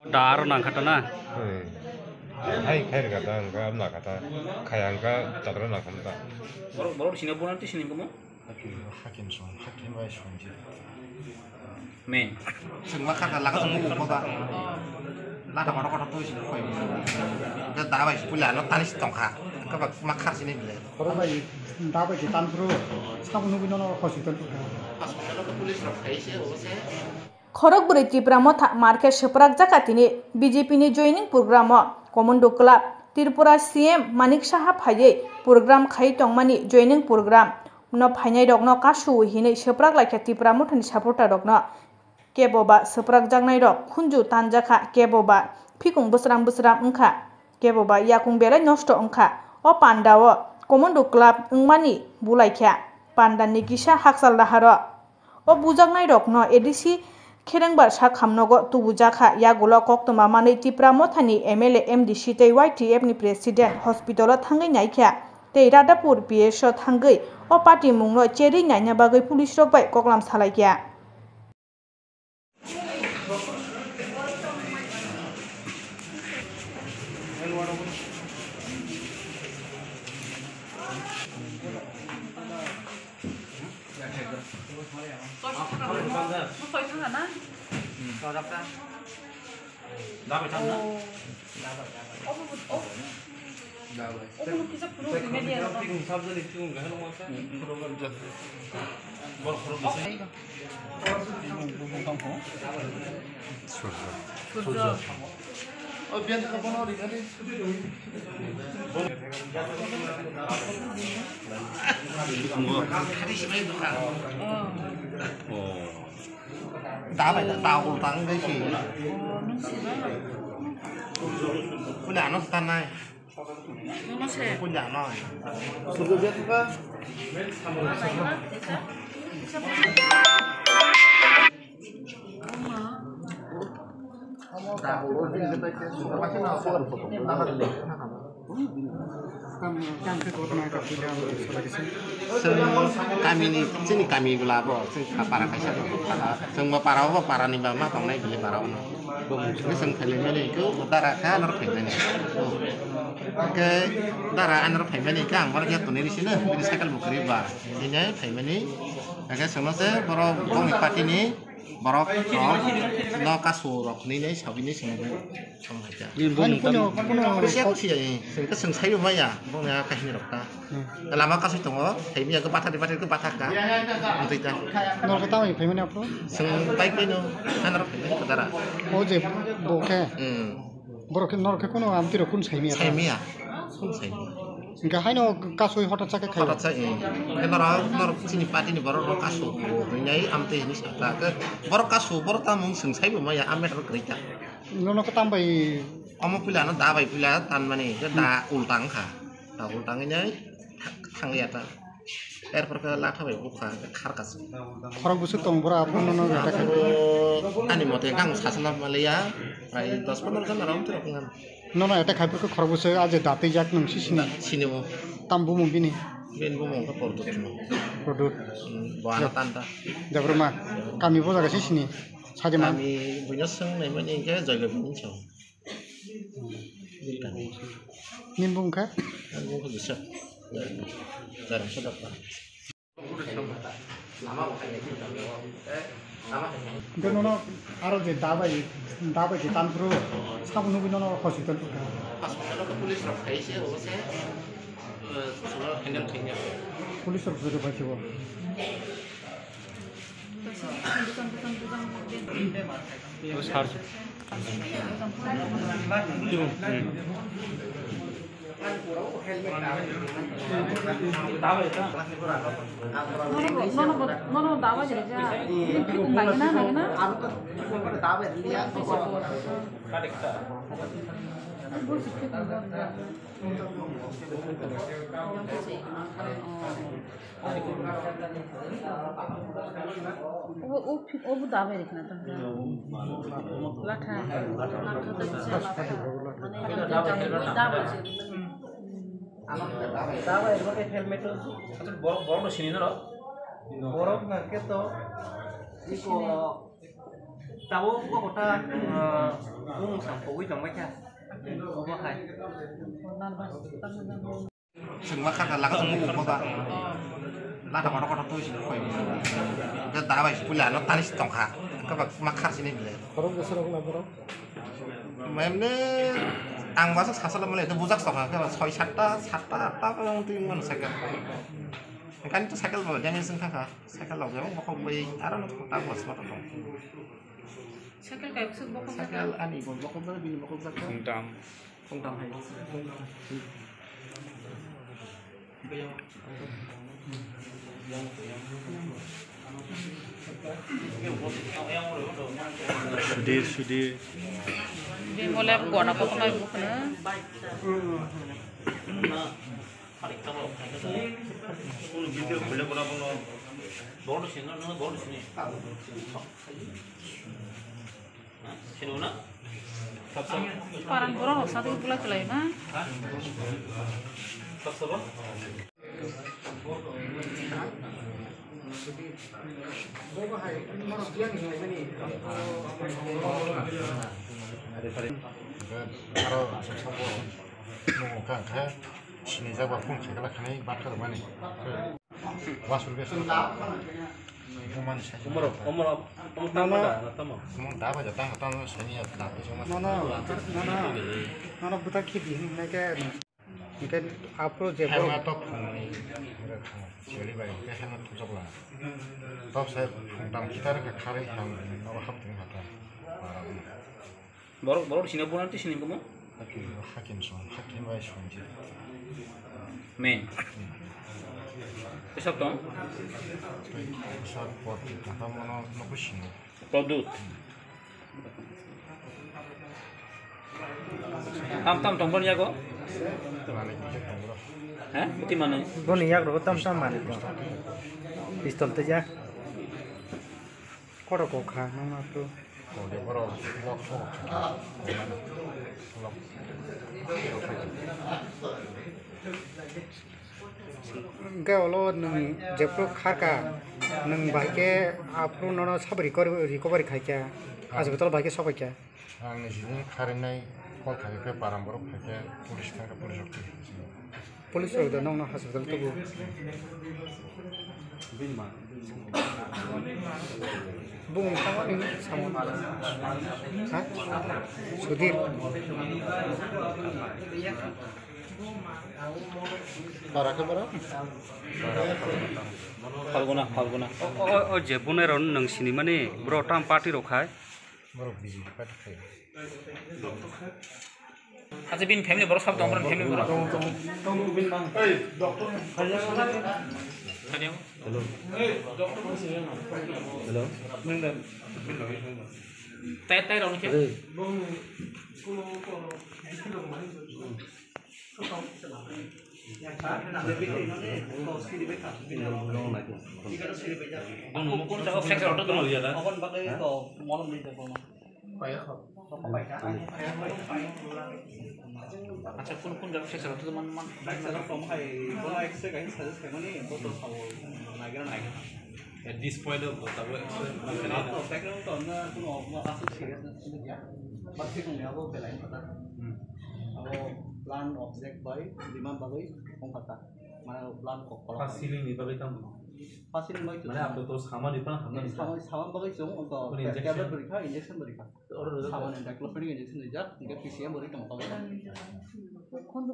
Daru nang kata na. Hai kata angka amna kata kaya angka cadra nak kata. Baru sini pun nanti sini kamu. Hakim wai sonji. Men. Semua kata lagu semua kota. Lada baru kota tuh sih koi. Kita dah baik punya no tali setengah. Kita makar sini bila. Kalau bayi dah bayi tan pro, sekarang nunggu nono hospital tu. Hospital ke polis rakyat sih, usah. खरगबुरी त्रिपुराम मार्के सपराक जाकातिनि BJP joining program कमंडो club Tripura CM Manik Saha फाइये program खाई टंगमानी joining programme न फाइनाय रक न कासु हिनै सपराक लाइखे त्रिपुरा मुथानि सापर्टार रक न केबोबा सपराक जागनाय रक खुंजु तानजाखा केबोबा फिकुं बोसरां ओंखा केबोबा याकुं बेलाय नष्ट ओंखा अ पान्डाव कमंडो क्लब ओंमानि बुलाइख्या पान्डानि गिसा हाकसाल दाहार अ बुजागनाय रक न एडिसि खेरेंबार सा खामनगो तुबुजाखा यागुला कक्तमा मानै त्रिपुरा मथानि एमएलए एमडीसी तै वाईटीएफ नि प्रेसिडेंट हॉस्पिटल थांगै नायख्या तै रादापुर पीएस थांगै अ पार्टी मुंनो चेरि नायना बागै police रकबाय कक्लाम सालायख्या Dah baik tahu utang ke sih. Punya no tanah. Punya no. Sudah biar juga. Kami ni sini kami gula bro, sing para kaisa para, sing para ni mama pangnai beli para ono. Ini sing filmnya ni itu utara kan orang filmnya. Ke utara anak filmnya kan, orang dia tuh di sini, di sekal bukri bar. Ini filmnya ni, agak sama saya baru bong ipati ni. Barok no kasur ni ni sabi ni sing sama aja. Siapa sih ini? Sing ke sing sayu maya, bong ya kasih ni rokta. Lama kasih tunggu, sayu ya ke patah di patah ka. Untuk itu. Nol kata apa? Payment apa? Sing baik ni no, anak ini ketara. Oh je, boke. Borok nol ke kono amti rokun saimi ya. Saimi ya, saimi. Enggak hanya kasui hotat sakit kayu. Hotat saya. Kenapa sini pati ni baru kasu. Ini amti ini siapa? Baru kasu, baru tamu sing saya belum ya amer kerja. Nono ketambah. Kamu pilihan dah baik pilihan tan mana? Dah ultang kah? Dah ultang ini tang lihat dah. Perkelah kah baik buka karkas. Orang busuk tong berapa nono ada kan? Ani mau tengkang sasalah Malaysia. Rai 10-15 kan orang tu orang. Nono ada kayak perke orang busuk aja dati jak nung sini. Sini mau. Tambu mungkin ni. Ben mau ke produk tu. Produk. Bahan tanda. Jauh rumah. Kami pun agak sini. Saja mana? Kami punya seng, memang ini kan jaga punya. Nimbung kah? Nimbung bisa. Jarang sedap lah. Lama makanya kita lama. Dan nono arah je dabai je tan pro. Sekarang nunggu nono hospital tu. Hospital ke polis rakyat sih, usah. Semua handle tinggal. Polis sudah baca wo. Besar. Nono dawa jadi bagaimana? वो दावे लिखना था लाठा दावा एरमाके helmet बड़ सिनी न बरफ नाके तो इको ताबो गोटा Semua kan laga semua kota. Laga orang tuh sih koi. Kita tahu sih punya lo tanis tongkar. Kita makan sini beli. Memang ang bahasa kasar mulai itu bujak tongkar. Kita soi sata kalau tuh yang sakit. Kan itu sakit loh, jangan sengkak. Sakit loh, jangan mau beli. Arah untuk tahu bos apa tuh. Sakit kayak sebab Sakit ani, bokok beli bokok sakit. Kongtam hay. Sudir. Jadi mulai aku anak aku naik bukan? Parang kurang satu pula kelai mah. Kalau sesuatu mengungkap sini jago pun segala kini bakal mana? Wasul biasa. Kuman saya. Kuman dah baca tang sini ya dah cuma. Mana buta kiri mungkin apa je Hemat top. Jadi baik, hemat top sebelah. Top saya tang kita ke kari yang awak hamting hata. Baru sini pun nanti sini kamu? Hakim baik sunji. Main. Besok dong? Besar pot, kata mana nak sini. Produk. Tam tombol ya kok? Hah? Itu mana? Boni yak ro tam mana itu. Pistol tu ya. Koro kok kah nama tu. Kalau dia baru lock. Enggak lo neng jepro khaka neng baike apro nono sab recovery khaika hospital baike sobai kya Ang sini karena kau kaya barang baru kaya polis tangkap polis okey. police ro nong no hospital tu bung sama ini sama ha sudir Para ke bara? Falguna. Oh jebune ron nang sini mane bro tam party rokhai. Baru busy pada kaya. Aja bin family baru sab dong family baru. Hello. Tai dong ke? Mukul saya flex order dulu ya kan? Acha pun dalam flex order teman-teman. At this point of plan object by lima bagai kata mana plan kok kalau Facility ni bagai tam. facility bagai Mana apa tu sama di mana hamna sama bagai cuma untuk tablet berikan injection berikan sama yang diclofenac injection dijak hingga PCM berikan kalau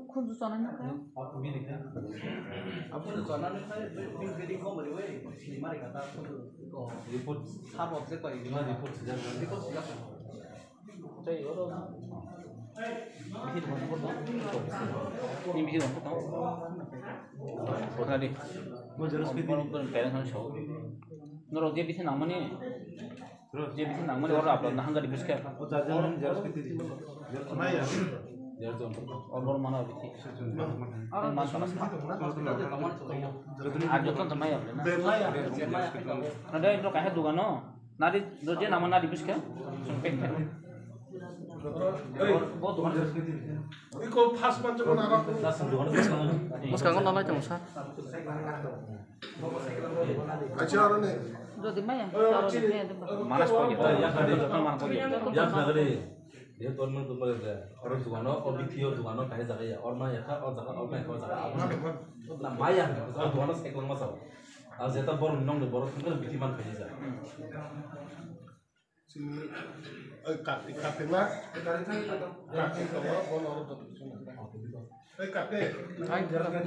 kunzu soalnya kan? apa tu soalnya ni very common way lima dikata kok report sub object by lima report sejak Cai orang bisa dibantu ini bisa dibantu tahu tadi mau jelas orang parents kan show noro dia bisa namanya dia bisa namanya orang upload nah enggak dibiskan orang jelas gitu orang mana bisa orang mana ada kan sama ya ada itu kayak dua no nadi dia nama nadi biskan sampai 이거 파스만 좀 나가. mas kangen nana cuma sah 같이 하라네. Udah di mana? Taruh di sini. Manas kok gitu. Mana kok gitu. dia tuan men tuan ada orang dugano obitio dugano kayak jaga ya orang ya kah orang jaga orang kau jaga apa nah maya orang dugano sekolah masau azeta baru nong de baru tunggu bitiman kayak jaga si katena kati kalau bono tuh kate Ay, jarak kan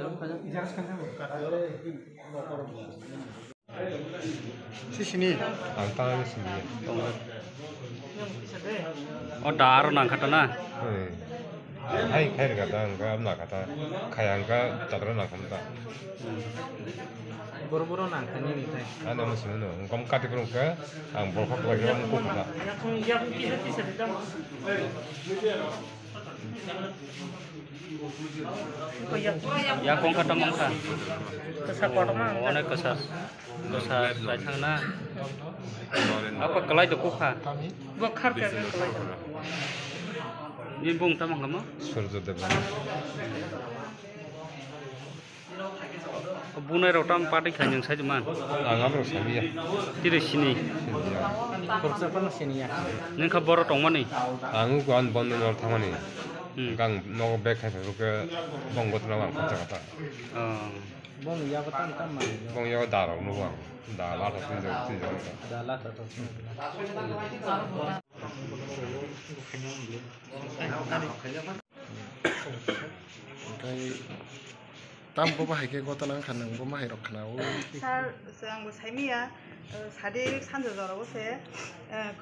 Sini. 안따는 신기. dar nang katana 하이 카이를 갔다 가 암나 갔다 카양가 자들어 나갑니다. boro-boro nangkanya nih teh. 안 너무 심는 거 까티 그런가 안 볼까 그거 먹고 가다. ya kong kata mangsa onek kesas sai thang na apa kelai to kuka ni bung tamang kama 술도 되고. bunai rotam pati khanjang sai juman 안가면 사비야. tire sini Persiapan sini ya. ning kha boro tongmani 안우고 안 받는 걸 타마니. 강 너가 백해서 그 먹고 들어가 갔다 갔다. Bong ya betul kan mah. 공여가 달아 놓고 달아서 진짜 진짜. Dalat atau. tam bo bahai ke gota nang khanang bo mahai rok khanao sar sang saimiya sade sanjo jarago se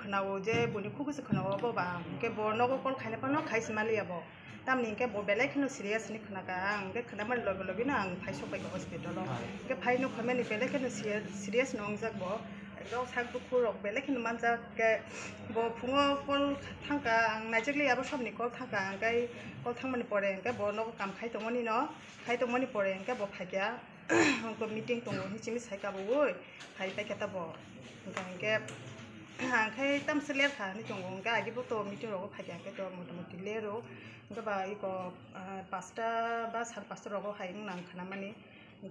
khnao je boni khuguse khnao bo ba ke borno ko kol khaina pano khaismali abo tamni ke bo belai khino serious ni khnaga ang ke khna man logo logi na ang phaiso pai hospital lo ke phaino khmeni belai khino serious nong jak bo ekdom sak dukhu rok belai khino manja ke bo phungo kol thangka ang najekli abo sobni kol thangka ang kai kol thangmani pore ang ke borno ko kam khai tongmani no khai tongmani pore ang ke bo phagya angko meeting tongo ni chimi sai ka bo oi khai pai kata bo ang ke ang khai tam seler kha ni tongo ang ka agi bo to meeting ro phagya ke to motamuti lero ang ba iko 5টা বা 5:30 ro khai nang khana mani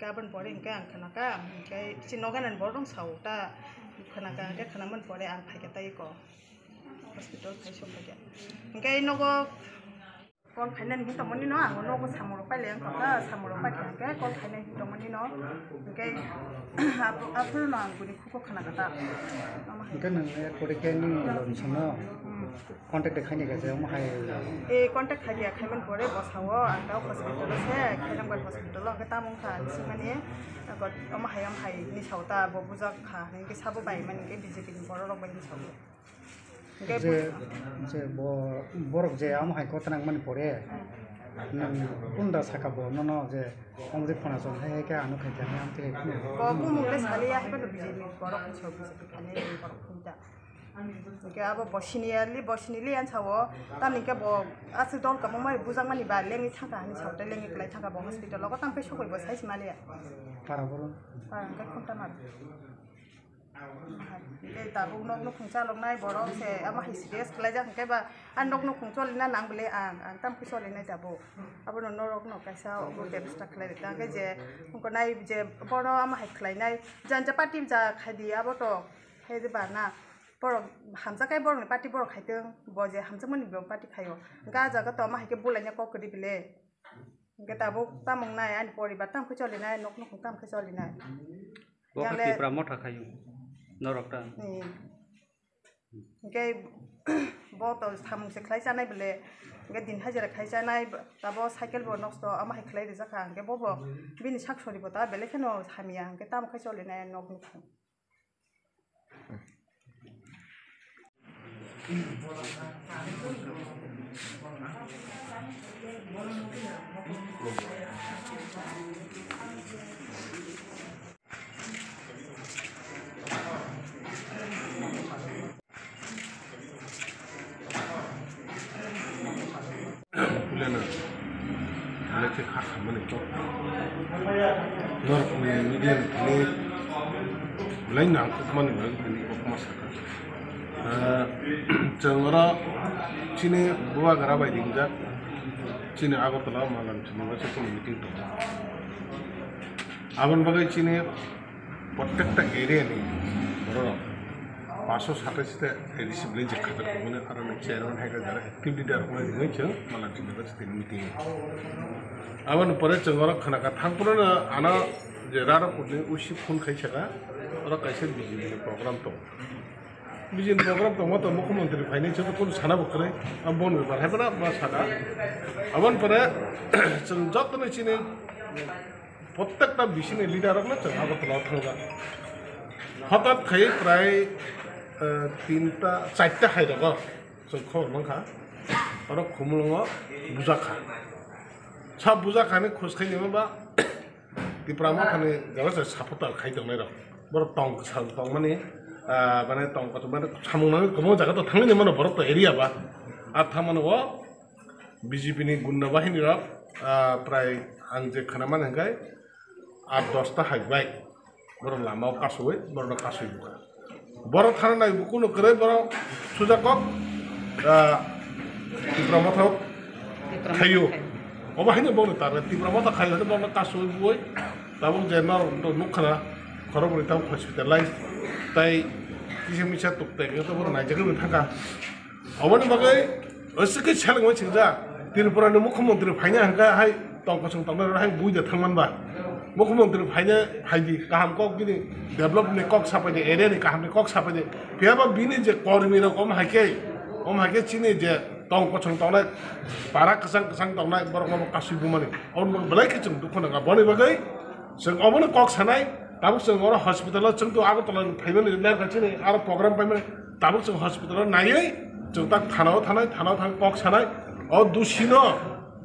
gaban pore ang ka ang khana ka kai chinoganan borong sauta khana ka ke khana man pore ang phagya tai ko hospital khai so phagya ang kai nogo kon khainan hi tomoni no ang no ko samuro pa leng ko ta samuro pa ke kon khainan hi tomoni no ke apro no ang guni khuko khana kata Kan nang kore ke ni lon sama. Contact dekhane ga je mahai. e contact khaiya khaiman pore bosawo ang ka hospital se khainam ga hospital ang ka tamong kha simani got am hai ni sauta bo bujak kha ni ke sabo bai man ke BJP ni boro rok bai ni sawo je borok je am hai kota nang man pore nang punda saka bo no je omje phona son hai ke anu khai jang am te bo kumung le saliya hebe no BJP boro kha so BJP khane boro khunta ke abo bosinili an sawo tamni ke bo asu dol ka mo mai bujak mani ba lengi thaka ni sauta lengi klai thaka bo hospital lo tam pe so koi bo sai simaliya para boro ke khunta ma ke tabu nok nok khungcha lok nai boro se ama hi serious klai ja ke ba an nok nok khungchol na nang bele ang tam ki sole nai jabo abo no norok no kaisa obo debsta klai ta ke je ko nai je boro ama hi klai nai jan ja party ja khadi abo to he je ba na boro hamza kai boro ni party boro khaiteng bo je hamza mani bo party khayo ga ja ga to ama hi ke bulai nya ko kodi bele ke tabu tamong nai an pori ba tam ki sole nai nok nok tam ki sole nai bo khati pramo thakayu norokta ke bo to samung se khlai janai bele ke din hajara khai janai tabo cycle bo nosto ama hai khlai reja ka ke bo bini sak sori bo ta bele khano samia ke tam khai chole na nok nok lena leke kha khamane to nor ni median ni lain nang ko man ni ko masaka changara chine buwa gara bai dingja chine agotala malan chine wase ko meeting to aban bagai chine প্রত্যেকটা area নেই বড় 527 eligible जेखादर mono आरो chairman हाइगा जरा active leader को जों जों माला university meeting आवन परे जोंरा खनाका थांपुरनो आना जे रारा पुनि उसी फुन खाइछागा आरो काइसे बिजिनि प्रोग्राम तो बिजिनि प्रोग्राम तो मत मुख्यमंत्री फाइनेंस तो कोन साना बकरे आम बन बारहायबना मा साना आवन परे जों जतने चिने प्रत्येकटा बिसिनि लीडरनो जों आगतला थांगा हठात खाइ प्राय 3टा 4टा खाइदागा जों खबर मंखा आरो खुमलङा बुजाखा सा बुजाखाने खुसखाइनोबा दिप्रामा थाने जरा सापटा खाइदोंनाय र बर टंग सा टंग माने टंग कत माने सामुंनानै गोबां जागा तो थांनो माने बर तो एरिया बा आ थामानो बीजेपी नि गुन्ना बाहिनी र प्राय आं जे खानामान हंगाय 8-10टा हाइबाय बर लामाव कासुय बर कासुय बुका बर थाना नाय बुकुनो करे बर सुजाकक दिप्रामा थाव खायो अबाहिनो बनो तारे दिप्रामा था खायो बर कासुय बुय दाबो जेना नुखना खरबरि थाव हस्पिटलाइज ताई किसे मिसा तुकते तो बर नायजगो थाका अबनि बागै असके छलंगो छिजा त्रिपुरानि मुख्यमंत्री फाइना हंगा हाय तंकसं तंगर हाय बुइदे थांमानबा मुख्यमंत्री फाइना फाइदि गाहाम कक बिनि डेभलपमेन्ट कक सापाइदे एरियानि गाहाम कक सापाइदे फेबा बिनि जे कर्मी रकम हाके चिनि जे तंकसं तंनाय पारा कसं तंनाय बरगम कासुबु माने अन बलाइके जों दुखुनागा बनि बागै जों अबनो कक सानाय दाबो जों अर हस्पिटालाव जों तो आगतला फाइबेल लेर खाथिनि आरो प्रग्राम पाइमे दाबो जों हस्पिटालाव नायै जों ता थानाव थानाय कक सानाय अ दुसिनो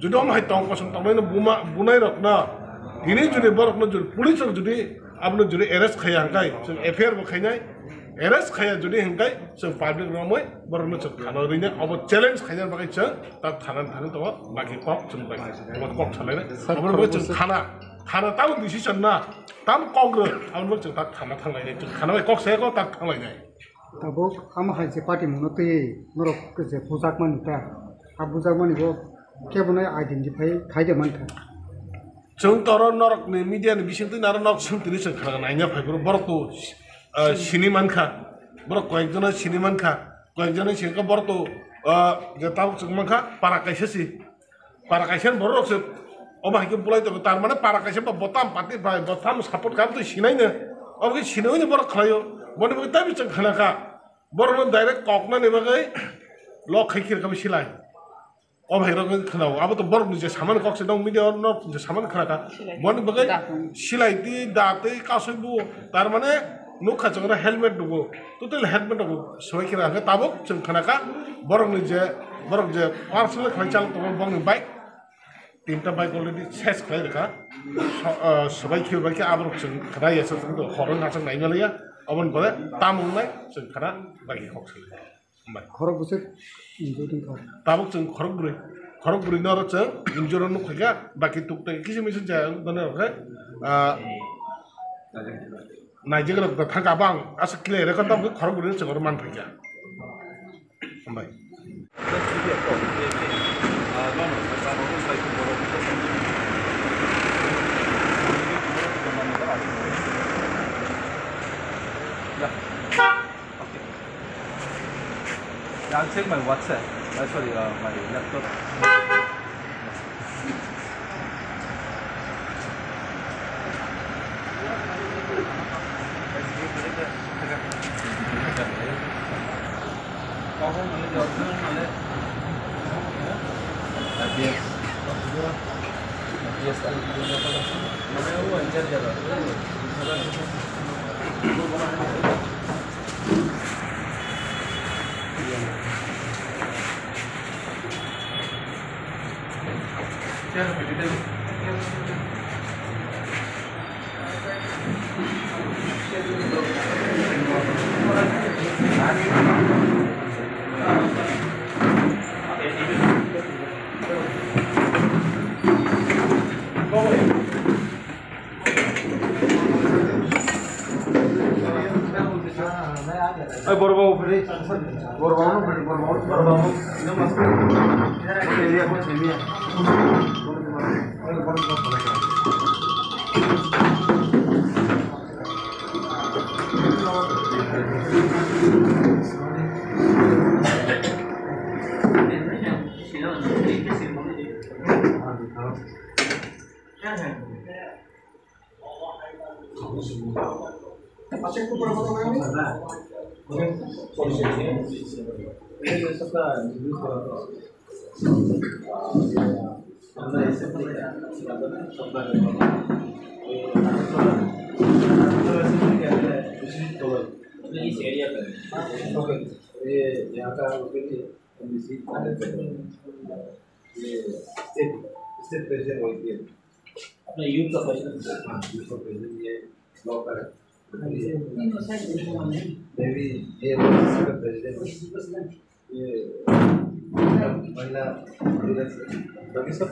जुदि हम हाय तंकसं तंनायनो बुनाय रखना दिनै जुदि बरकनो जुदि पुलिस जुदि आपनो जुदि अरेस्ट खाया हंगाय जों एफआईआर बखायनाय अरेस्ट खाया जुदि हंगाय जों पब्लिक रमै बरकनो जों थानो रैनो अब चैलेंज खायना बागै जों ता थानानै थानो तो बाकी कक जों बाकी कक सालायनाय अबनो जों थाना ताम डिसिसन ना ताम कग्र अबनो जों ता थाना थांलायनाय जों थाना कक सायाव ता थांलायनाय तबो हम हाइसे पार्टी मनते नरक जे बुजाक मानिता आ बुजाक मानिबो केबोनाय आइडेंटिफाई खायदे मानथा जों तर नरकनि मिडियानि बिसिंति नार नरक सोंतिनि जों खाना नायना फाइबर बरतो सिनि मानखा बर कयजना सिनि मानखा कयजना सिनका बरतो जे ताव जों मानखा पारा काइसेन बररसो अबाहिके बुलाय तो तार माने पारा काइसे बताम पार्टी भाई बताम सपोर्ट खाम तो सिनायनो अबके सिनायनो बर खायो बनि बगै ताबि जों खानाखा बरनो डाइरेक्ट ककना ने बगै ल खैखिर का सिलाय अबाहिरगै खानाव अब तो बरनि जे सामान ककसे दं मिडिया न जे सामान खानाका बनि बगै सिलायति दातै कासैबु तार माने नुखा जोंरा हेलमेट दगो टोटल हेलमेट दगो सयखिरा हंगा ताबो जों खानाका बरनि जे पार्सनल खैचाल तो बंनि बाइक 3टा बाइक अलरेडी सेस खायरका सबाय खिरबाय के आबरक जों खराय एसे जों हरन नाचन नायनालैया अबन बरे तामुंनाय जों खरा बाकी खक्सले ओमबाय खरक बुसे इंजुरि कर ताबक जों खरक बुरै न रच इंजुरन न खैगा बाकी तुकते किसे मिसे जा दने रखे नायजगर द थाका बां आस क्लियर का तब खरक बुरै जों मान फैगा ओमबाय I'll check my WhatsApp. Sorry, my laptop. Thank you. इस एरिया का ये यहाँ का स्टेट प्रेसिडेंट वही है अपना यूथ का प्रेसिडेंट हाँ यूथ का प्रेसिडेंट ये ब्लॉक का मेरी ये का प्रेसिडेंट ये महिला बाकी सब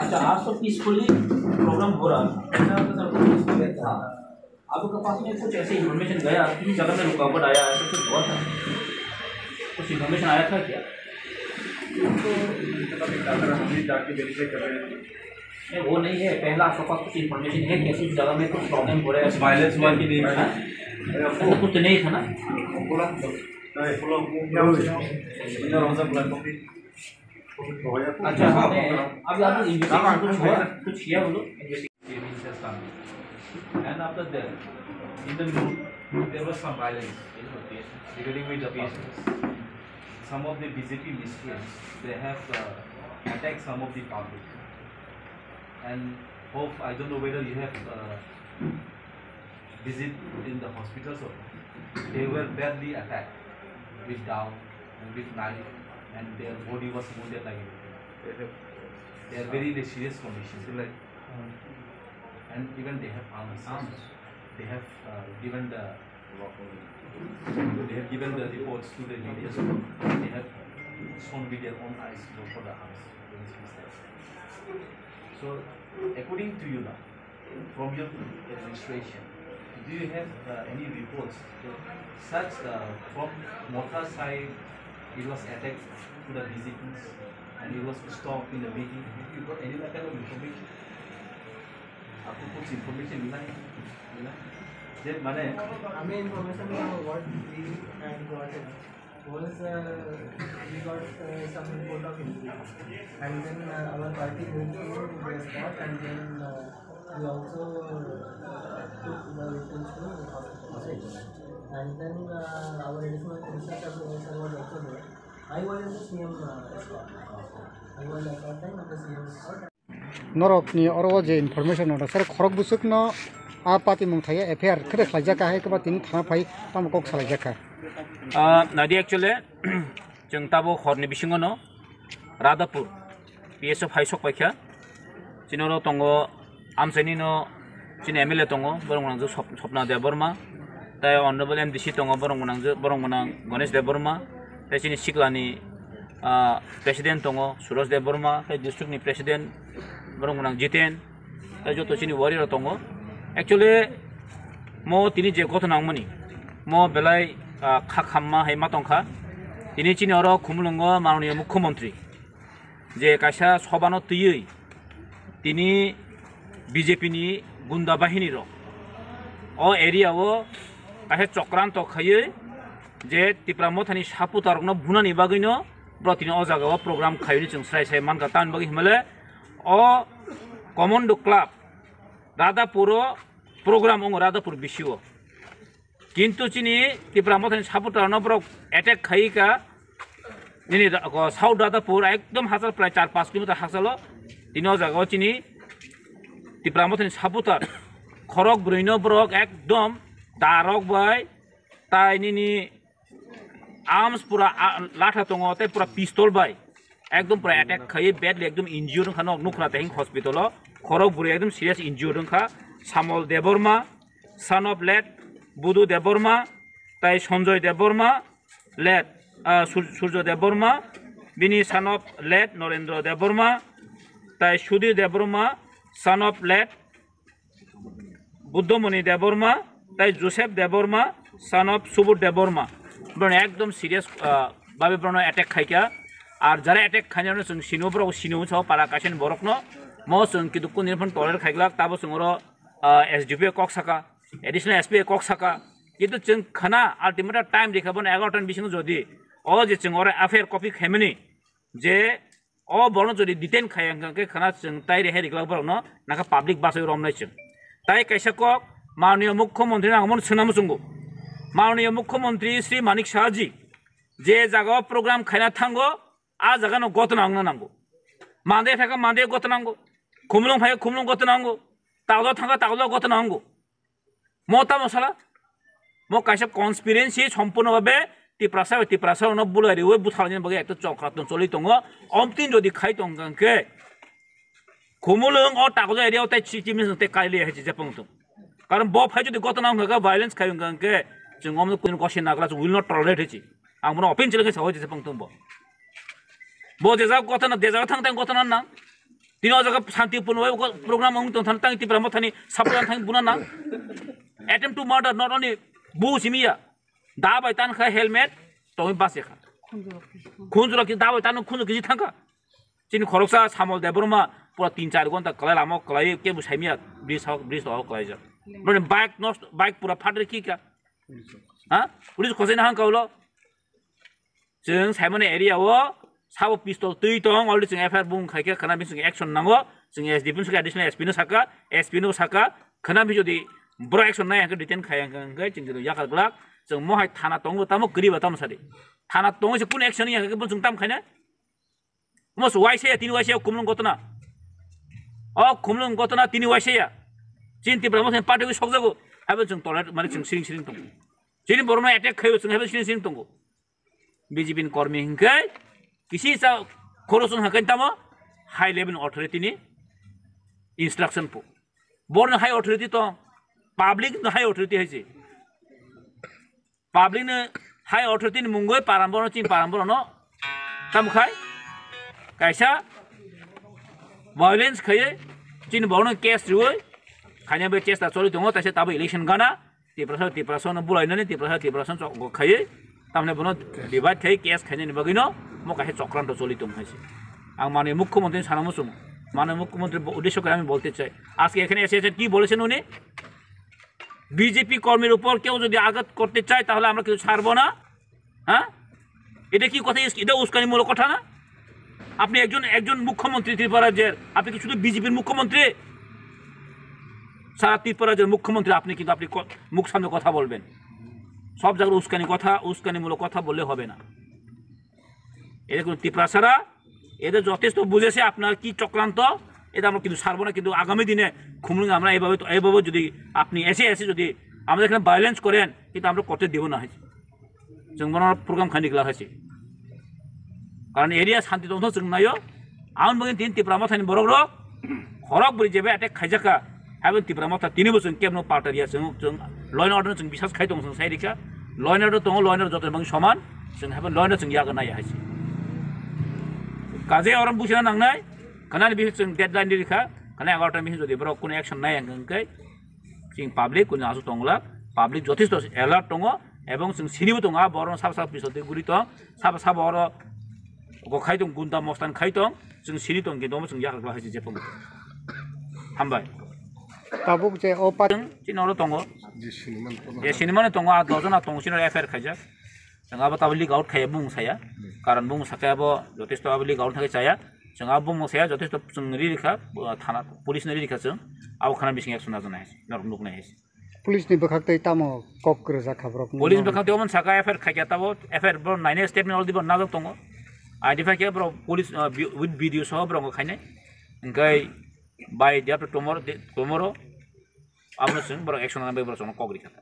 अच्छा आज तो पीसफुली प्रोग्राम हो रहा था ऐसा पीसफुली था आपके पास में कुछ ऐसे इन्फॉर्मेशन गया किसी जगह में रुकावट आया ऐसा कुछ हुआ था कुछ इन्फॉर्मेशन आया था क्या नहीं वो नहीं है पहला आपके पास कुछ इन्फॉर्मेशन है कैसी जगह में कुछ प्रॉब्लम हो रहा है वायलेंस हुआ कि नहीं वो कुछ नहीं था ना अच्छा अभी आप कुछ किया बोलो and after that in the group there was some violence regarding with the patients. Some of the BJP miscreants they have attacked some of the public and hope I don't know whether you have visit in the hospitals or not. They were badly attacked with down and with knife and their body was wounded like they are very serious conditions and even they have arms. They have given the reports to the media. They have shown with their own eyes for the arms. So according to you now, from your administration, do you have any reports such from Motha side it was attacked to the BJPs and it was stopped in the meeting? Have you got any kind of information? आपको कुछ information मिला है जब मैंने हमें information what we had gotten was we got some report of injury and then our party went to the spot and then we also took the victims to the hospital and then our additional research officer was also there. I was in the CM spot. I was at that time at the CM spot. नरकनि अरवा जे information होता sir खरक बुसुकनो आ party मंथाया FIR खरे खलायजाका है कबा तिन थाना फाइ ताम कक सालायजाका नादि एक्चुअली जों ताबो हरनि बिसिङनो रादापुर पीएसओ फाइसक पाइखा जिनरो दंगो आमसेनिनो जिन एमएलए दंगो बरंगनांजो सपना देबरमा ताय अनरेबल एमडीसी दंगो बरंगनां गणेश देबरमा ताय जिनि सिगलानि प्रेसिडेंट दंगो सुरज देबरमा ताय डिस्ट्रिक्टनि प्रेसिडेंट बरंगनां जितेन ताय जतो जिनि वारियर दंगो एक्चुअली मो तिनि जे गथनांमनि मो बेलाय खाखाम्मा हायमा तंखा तिनि चिनि अर खुमलुंगो माननीय मुख्यमंत्री जे कायसा सबानो तयै तिनि बीजेपीनि गुंडा बाहिनी र अ एरियाओ कायसा चक्रान्त खायै जे तिप्रामथानि सापुतारनो बुनानि बागैनो ब्रतिनि अ जागाव प्रोग्राम खायनि जों स्राय स्राय मानका तान बागै हिमाले अ कमान्डो क्लाब रादापुर प्रोग्राम अंग रादापुर बिसिओ किंतु चिनी तिप्रामथानि सापुतारनो ब्रक अटैक खायिका दिनै साउथ रादापुर एकदम हाजार प्राय 4-5 किलोमीटर हाजालो दिनै अ जागाव चिनी तिप्रामथानि सापुतार खरक ब्रैनो ब्रक एकदम दारक बाय तायनिनि आर्म्स पूरा लाठा दङ ताय पूरा पिस्तल बाय एकदम पूरा अटैक खायो बेडली एकदम इंजियर खानो नुखना ताय हॉस्पिटल खरक बुरै एकदम सीरियस इंजियर खा Samal Debbarma son of late Budhu Debbarma ताय संजय देबरमा लेट सूर्य देबरमा बिनि son of late Narendra Debbarma ताय Sudhir Debbarma son of late Buddhamani Debbarma ताय Joseph Debbarma son of Subodh Debbarma बरन एकदम सीरियस भाबे बरन अटैक खायका और जरा अटैक खायनो जों सिनोब्रो सिनो छ पारा कासेन बरकनो म जों किदु कुनिफन टलेर खायग्ला ताबो जोंरो एसडीपी कक्साका एडिशनल एसपी कक्साका किन्तु जों खाना अल्टिमेट टाइम देखाबन 11 बिसिङ जदि ओ जे जों अरे अफेयर कपि खायमनि जे ओ बरन जदि डिटेन खायंगे खाना जों ताइ रेहे रिगला बरन नाका पब्लिक बासै रमनाय जों ताइ कैसा को माननीय मुख्यमंत्री नामन सुनाम जोंगो माननीय मुख्यमंत्री श्री मानिक शाह जी जे जागा प्रोग्राम खायना थांगो आ जागा न गतनांगनो नांगो मांदे थाका मांदे गतनांगो खुमलुं फाय खुमलुं गतनांगो तागलो थांगा तागलो गतनांगो मता मसला मो कैसा कन्सपिरेन्सी सम्पूर्ण भावे टिप्रासा न बुलारि वे बुथालनि बगे एक चक्रातन चलि दङ अमतिन जदि खाय दंगंके खुमलुं अ तागलो एरियाव ताइ चिटि मिस ते काइले हेजि जेपंग कारण ब फाय जदि गतनांगो भाइलेंस खायंगंके जों अमन कुन गसे नागला जों विल नट टलरेट हेजि आं मनो अपिन चलके सावजे जेपंग तंबो ब जेजा गतना देजा थां थां गतना ना दिनो जगा शांतिपूर्ण प्रोग्राम अंग तंग थां टिप्रा मथानि सापरान थां बुना ना attempt to murder not only bu simia da bai tan kha helmet to bas ekha khunjura ki da bai tan khunju ki thanga chin khoroksa samol debroma pura 3-4 gonta kalai lamo kalai ke bu saimia bridge ho kalai ja but bike pura phatre ki ka ha police khosai na hang kaulo जों Simon area वो साबो पिस्तल तै दं already जों FIR बुं खायके खाना बिसुं action नांगो जों एसडीपी सुका एडिशनल एसपी नो साका खाना बि जदि ब्रो एक्शन नाय हांखो डिटेन खायांगै जों याखा ग्लाक जों मोहाय थाना दंबो तामो गरीबा ताम सादि थाना दंगो से कुन एक्शन याखो जों ताम खायना मस वाइसे तिन वाइसे कुमलुं गतना तिन वाइसे चिन्ति ब्रह्म पार्टी को सकजागो हाबो जों टलेट माने जों सिरिं दं जिनि बरमा अटैक खायो जों हाबो सिरिं दं बीजेपी कर्मी हिंकै किसी सा खरसुन हाकन तामो हाई लेवल अथॉरिटी नि इंस्ट्रक्शन पो बोर्न हाई अथॉरिटी तो पब्लिक न हाई अथॉरिटी है पब्लिक ने हाई अथॉरिटी नि मुंगै पाराम्बर न ताम खाय कैसा वायलेंस खाय चिन बौन केस रुय खाने बे चेष्टा चलि दङ तसे ताबो इलेक्शन गाना तिप्रासा न बुलाइनानै तिप्रासा खाय तामने बनो डिवाइड खाय केस खायनि बगिनो म काहे चक्रांत चलि दङ हायसे आं माने मुख्यमंत्री सानामसुम माने मुख्यमंत्री उद्देश्य করে আমি বলতে চাই আজকে এখানে এসে কি বলেছেন উনি বিজেপি কর্মীর উপর কেউ যদি আঘাত করতে চায় তাহলে আমরা কিছু ছাড়ব না হ্যাঁ এটা কি কথা এটা উস্কানিমূলক কথা না আপনি একজন মুখ্যমন্ত্রী ত্রিপুরা রাজ্যের আপনি কি শুধু বিজেপির মুখ্যমন্ত্রী সারা ত্রিপুরা রাজ্যের মুখ্যমন্ত্রী আপনি কিন্তু আপনি মুখ সামনে কথা বলবেন সব জায়গায় উস্কানিমূলক কথা বললে হবে না এরকম ত্রিপুরাসারা এদের যথেষ্ট বুঝেছে আপনার কি চক্রান্ত এটা আমরা কিন্তু ছাড়বো না কিন্তু আগামী দিনে খুমলুং আমরা এইভাবে যদি আপনি এসে যদি আমাদের এখানে ভায়োলেন্স করেন কিন্তু আমরা করতে দেব না হয়েছে जों बनाव प्रग्राम खानिग्ला हसे कारण एरिया शांति दंथ जों नायो आउन बगिन तीन तिप्रामा थानि बरगरो खरक बुरि जेबे अटेक खाइजाका हाबे तिप्रामा था तिनिबो जों केबनो पार्टारिया जों ल एन्ड अर्डर जों बिसास खाइ दं जों साइरिका ल एन्ड अर्डर दङ ल एन्ड अर्डर जतन बंग समान जों हाबे ल एन्ड जों यागा नाय हसे काजे अरम बुसिना नांनाय खानानि बि जों डेडलाइन दिरिखा खाना 11 टाइम जदि बरो कोन एक्शन नाय अंगै जों पब्लिक कोन आसु दंला पब्लिक जथेष्ट एलार्ट दङ এবং जों सिनिबो दङ बरन साब पिसते गुरि दं साब अर गखाय दं गुन्दा मस्तान खाय दं जों सिनि दं गेदम जों याग्ला हायजे जेपं हामबाय ताबुक जे ओपा चिनरो दङ जे सिनिमान दङ आ दजना दङ सिन एफआईआर खायजा जोंहाबो ताबो लिग आउट खाय बुं साया कारण बुं साखायाबो जथेष्ट आबो लिग आउट थाखाय जाया जोंहा बुं साया जथेष्ट जों रिखा थाना पुलिस नि रिखा जों आव खाना बिसिं एक्सन नाजनाय नरम नुकनाय पुलिस नि बखाक्तै तामो कक्र जाखाब्रक पुलिस बखाक्तै ओमन साका एफआईआर खायया ताबो एफआईआर ब्रो नाइने स्टेटमेन्ट अलदि बन नाजक दङ आइडेन्टिफाइ के ब्रो पुलिस विथ भिडियो सह ब्रो खायने ओंखाय बाय डे आफ्टर टुमरो आमनो जों ब्रो एक्सन नाम्बार ब्रो जों कग्रि खाता